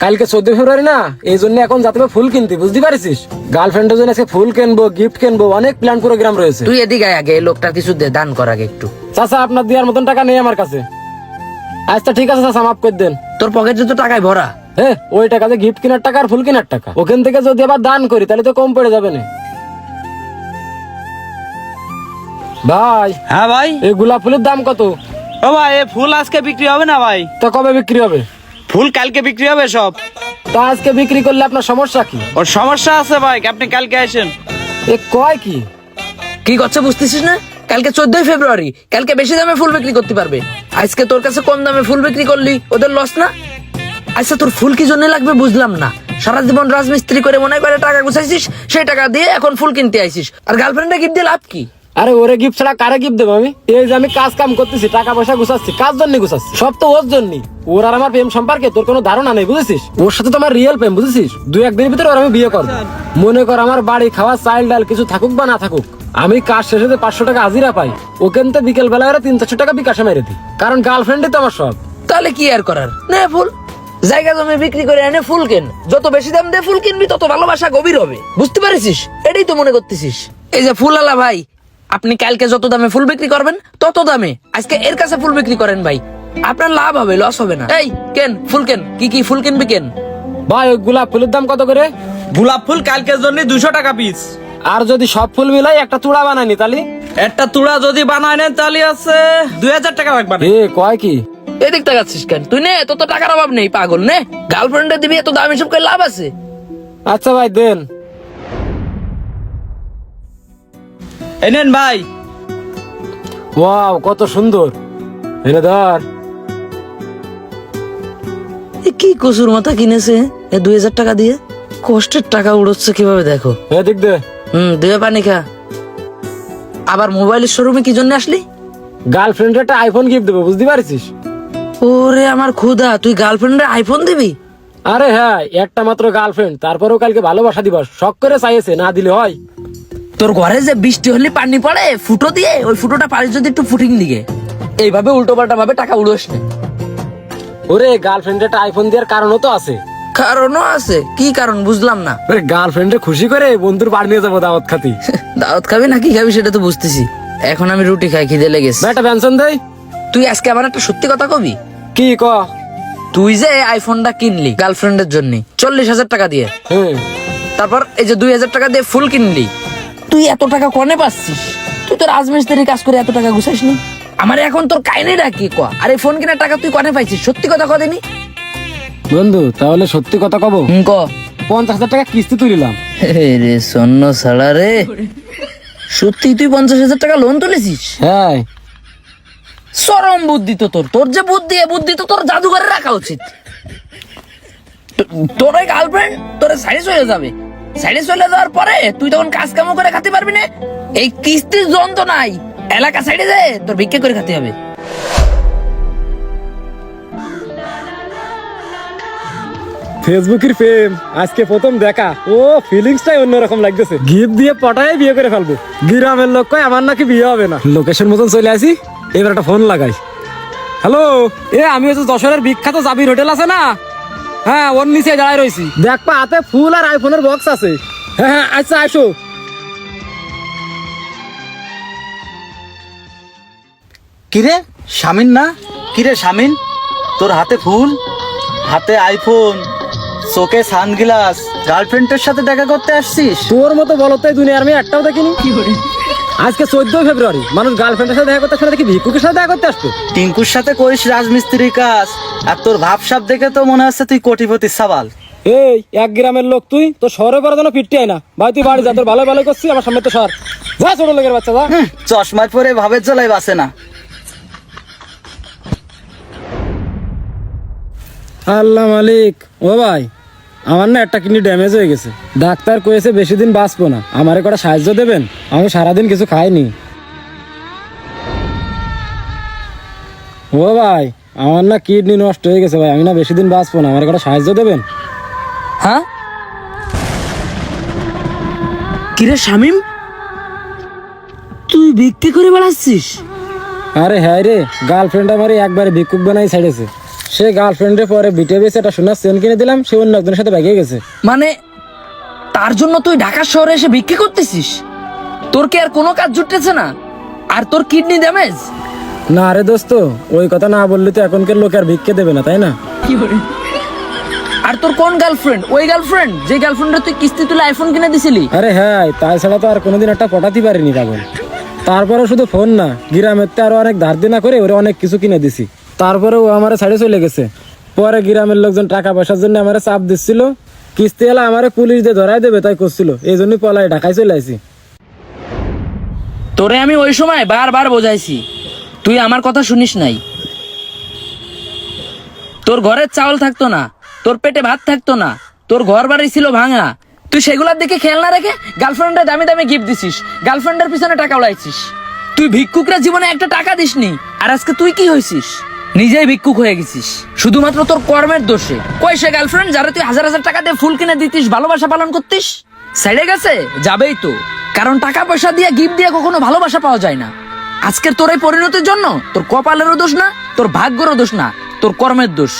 কালকে 14 ফেব্রুয়ারি না, এই জন্য এখন যাতে ফুল কিনতে, বুঝতে পারিস? গার্লফ্রেন্ডের জন্য আজকে ফুল কিনবো, গিফট কিনবো, অনেক প্ল্যান প্রোগ্রাম রয়েছে। তুই এদিকে আয়, আগে এই লোকটার কিছু দে, দান কর আগে একটু। চাচা আপনার দেওয়ার মতন টাকা নেই আমার কাছে। আচ্ছা ঠিক আছে চাচা, মাফ করে দেন। তোর পকেটে তো টাকায় ভরা। হ্যাঁ, ওই টাকা যে গিফট কেনার টাকা আর ফুল কেনার টাকা, ওখান থেকে যদি আবার দান করি তাহলে তো কম পড়ে যাবে না। ভাই। হ্যাঁ ভাই। এই গোলাপ ফুলের দাম কত? ও ভাই, এই ফুল আজকে বিক্রি হবে না ভাই। তো কবে বিক্রি হবে? ফুল কালকে বিক্রি হবে সব। তা আজকে বিক্রি করলে আপনার সমস্যা কি? ওর সমস্যা আছে ভাই, আপনি কালকে আসেন। এ কয় কি? কি করছে বুঝতেছিস না? কালকে 14 ফেব্রুয়ারি, কালকে বেশি দামে ফুল বিক্রি করতে পারবে। আজকে তোর কাছে কম দামে ফুল বিক্রি করলি, ওদের লস না? আচ্ছা তোর ফুল কি জন্য লাগবে বুঝলাম না। সারা জীবন রাজমিস্ত্রি করে মনে করে টাকা গুছাইছিস, সেই টাকা দিয়ে এখন ফুল কিনতে আইছিস, আর গার্লফ্রেন্ডে গিফট দিয়ে লাভ কি? আরে ওরে গিফট ছাড়া কারে গিফট দেবো আমি? এই যে আমি কাজ কাম করতেছি, টাকা পয়সা গুছাচ্ছি, কাজ জন্য গুছাচ্ছি, সব তো ওর জন্যই। ওর আর আমার প্রেম সম্পর্কে তোর কোনো ধারণা নেই, বুঝেছিস? ওর সাথে তো আমার রিয়েল প্রেম, বুঝেছিস? 2-1 দিনের ভিতরে ওর আমি বিয়ে করবো। মনে কর আমার বাড়ি খাওয়া চাল ডাল কিছু থাকুক বা না থাকুক, আমি কাজ শেষে 500 টাকা হাজিরা পাই, ওখান থেকে বিকেল বেলা 300-400 টাকা বিকাশে মেরে দিই, কারণ গার্লফ্রেন্ডই তো আমার সব। তাহলে কি আর করার, নে ফুল জায়গা জমি বিক্রি করে এনে ফুল কেন। যত বেশি দাম দিয়ে ফুল কিনবি তত ভালোবাসা গভীর হবে, বুঝতে পারিস? এটাই তো মনে করতেছিস। এই যে ফুলওয়ালা ভাই, আপনি কালকে যত দামে ফুল বিক্রি করবেন তত দামে আজকে এর কাছে ফুল বিক্রি করেন ভাই, আপনার লাভ হবে, লস হবে না। এই কেন ফুল কেন, কি কি ফুল কিনবি কেন? ভাই ওই গোলাপ ফুলের দাম কত করে? গোলাপ ফুল কালকের জন্য 200 টাকা পিস। আর যদি সব ফুল মিলাই একটা তুড়া বানাইনি তাহলে? একটা তুড়া যদি বানায় নেন তাহলে আছে 2000 টাকা লাগবে। এ কয় কি? এদিক টাকাচ্ছিস কেন? তুই নে, তোর তো টাকার অভাব নেই, পাগল নে। গার্লফ্রেন্ডে দিবি এত দাম, এসব করে লাভ আছে? আচ্ছা ভাই দেন। এই নেন ভাই। ওয়াও কত সুন্দর। এনে ধর। এ কি কসুর মাথা কিনেছে 2000 টাকা দিয়ে? কষ্টের টাকা উড়োচ্ছে কিভাবে দেখো। এদিক দে। দিয়ে পানি খা। আবার মোবাইলের শোরুমে কি জন্য আসলি? গার্লফ্রেন্ডের একটা আইফোন গিফট দেবো, বুঝতে পারছিস? ওরে আমার খুদা, তুই গার্লফ্রেন্ডের আইফোন দিবি? আরে হ্যাঁ, একটা মাত্র গার্লফ্রেন্ড, তারপরেও কালকে ভালোবাসা দিবস, শখ করে চাইছে, না দিলে হয়? তোর ঘরে যে বৃষ্টি হলে পানি পড়ে ফুটো দিয়ে, ওই ফুটোটা পারিস যদি একটু ফুটিং দিকে, এইভাবে উল্টো পাল্টা ভাবে টাকা উড়োস না। ওরে গার্লফ্রেন্ডের একটা আইফোন দেওয়ার কারণও তো আছে। কারণও আছে? কি কারণ বুঝলাম না। গার্লফ্রেন্ডে খুশি করে বন্ধুর বাড়ি নিয়ে যাবো দাওয়াত খাতি। দাওয়াত খাবি না কি খাবি সেটা তো বুঝতেছি, এখন আমি রুটি খাই, খিদে লেগেছে। একটা পেনশন দেই। তুই আজকে আমার একটা সত্যি কথা কবি? কি ক? তুই যে আইফোনটা কিনলি গার্লফ্রেন্ডের জন্য 40,000 টাকা দিয়ে, তারপর এই যে 2000 টাকা দিয়ে ফুল কিনলি, তুই এত টাকা কনে পাচ্ছিস? তুই তো রাজমিস্ত্রি কাজ করে এত টাকা গুছাইস নি। আমার এখন তোর কাহিনীটা কি ক? আর এই ফোন কেনার টাকা তুই কনে পাইছিস? সত্যি কথা কদিনি বন্ধু, তাহলে সত্যি কথা কব? ক। 50,000 টাকা কিস্তি তুলিলাম। রে সন্ন ছাড়া রে, সত্যি তুই 50,000 টাকা লোন তুলেছিস? হ্যাঁ। চরম বুদ্ধি তো তোর। তোর যে বুদ্ধি, এ বুদ্ধি তো তোর জাদুঘরে রাখা উচিত। তোর ওই গার্লফ্রেন্ড তোরে সাইডে চলে যাবে, সাইডে চলে যাওয়ার পরে তুই তখন কাজ কামও করে খেতে পারবি না। এই কিস্তির যন্ত্র নাই, এলাকা সাইডে যায় তোর ভিক্ষা করে খেতে হবে। ফেসবুকের প্রেম আজকে প্রথম দেখা, ও ফিলিংসটাই অন্যরকম লাগতেছে। গিফট দিয়ে পটায় বিয়ে করে ফেলবো। গ্রামের লোক কয় আমার নাকি বিয়ে হবে না। লোকেশন মতন চলে আসি, এবার একটা ফোন লাগাই। হ্যালো, আমি হচ্ছে যশোরের বিখ্যাত জাবির হোটেল আছে না, হ্যাঁ ওর নিচে দাঁড়ায় রয়েছি। দেখবা হাতে ফুল আর আইফোনের বক্স আছে। হ্যাঁ হ্যাঁ আচ্ছা আসো। কিরে শামিন না? কিরে শামিন, তোর হাতে ফুল, হাতে আইফোন, চোখে সানগ্লাস, গার্লফ্রেন্ডের সাথে দেখা করতে আসছিস? তোর মতো বলো তো দুনিয়ার আমি একটাও দেখিনি। আজকে 14 ফেব্রুয়ারি, মানুষ গার্লফ্রেন্ডের সাথে দেখা করতে আসে নাকি ভিক্ষুকের সাথে দেখা করতে আসতো? টিঙ্কুর সাথে করিস রাজমিস্ত্রির কাজ, আর তোর ভাবসাব দেখে তো মনে হচ্ছে তুই কোটিপতি সাবাল। এই 1 গ্রামের লোক তুই, তো শহরে পড়া যেন ফিরতে আয় না। ভাই তুই বাড়ি যা, তোর ভালো ভালো করছিস, আমার সামনে তো সর যা, ছোট লোকের বাচ্চা যা। চশমার পরে ভাবের জ্বালাই বাসে না। আল্লাহ মালিক। ও ভাই, আমার না একটা কিডনি ড্যামেজ হয়ে গেছে, ডাক্তার কয়েছে বেশি দিন বাঁচবো না, আমারে কটা সাহায্য দেবেন? আমি সারাদিন কিছু খাইনি। ও ভাই, আমার না কিডনি নষ্ট হয়ে গেছে ভাই, আমি না বেশি দিন বাঁচবো না, আমার কটা সাহায্য দেবেন? হ্যাঁ কিরে শামিম, তুই বিক্রি করে বেড়াচ্ছিস? আরে হ্যাঁ রে, গার্লফ্রেন্ড আমার একবারে ভিক্ষুক বানাই ছাড়েছে। সে গার্লফ্রেন্ডের পরে বিটে বেসে একটা সোনার চেন কিনে দিলাম, সে অন্য একজনের সাথে ভাগিয়ে গেছে। মানে তার জন্য তুই ঢাকা শহরে এসে বিক্রি করতেছিস? তোর কি আর কোনো কাজ জুটতেছে না? আর তোর কিডনি ড্যামেজ? না রে দোস্ত, ওই কথা না বললে তো এখনকার লোক আর ভিক্ষে দেবে না, তাই না? আর তোর কোন গার্লফ্রেন্ড? ওই গার্লফ্রেন্ড যে গার্লফ্রেন্ডের তুই কিস্তি তুলে আইফোন কিনে দিছিলি? আরে হ্যাঁ, তাছাড়া তো আর কোনোদিন একটা পটাতে পারিনি পাগল। তারপরে শুধু ফোন না, গ্রামের তে আরো অনেক ধার দেনা করে ওরে অনেক কিছু কিনে দিছি। তারপরে ও আমার ছাড়ে চলে গেছে। পরে গ্রামের লোকজন টাকা পয়সার জন্য আমার চাপ দিচ্ছিল, কিস্তি এলা আমার পুলিশ দিয়ে ধরাই দেবে তাই করছিল, এই জন্যই পলাই ঢাকায় চলে আসি। তোরে আমি ওই সময় বারবার বোঝাইছি, তুই আমার কথা শুনিস নাই। তোর ঘরের চাউল থাকতো না, তোর পেটে ভাত থাকতো না, তোর ঘর বাড়ি ছিল ভাঙা, তুই সেগুলার দিকে খেয়াল না রেখে গার্লফ্রেন্ডের দামি দামি গিফট দিছিস, গার্লফ্রেন্ডের পিছনে টাকা উড়াইছিস। তুই ভিক্ষুকরা জীবনে একটা টাকা দিসনি, আর আজকে তুই কি হয়েছিস? নিজেই ভিক্ষুক হয়ে গেছিস শুধুমাত্র তোর কর্মের দোষে। কই সে গার্লফ্রেন্ড যারা তুই হাজার হাজার টাকা দিয়ে ফুল কিনে দিতিস, ভালোবাসা পালন করতিস? ছেড়ে গেছে, যাবেই তো, কারণ টাকা পয়সা দিয়ে গিফট দিয়ে কখনো ভালোবাসা পাওয়া যায় না। আজকের তোর এই পরিণতির জন্য তোর কপালেরও দোষ না, তোর ভাগ্যেরও দোষ না, তোর কর্মের দোষ।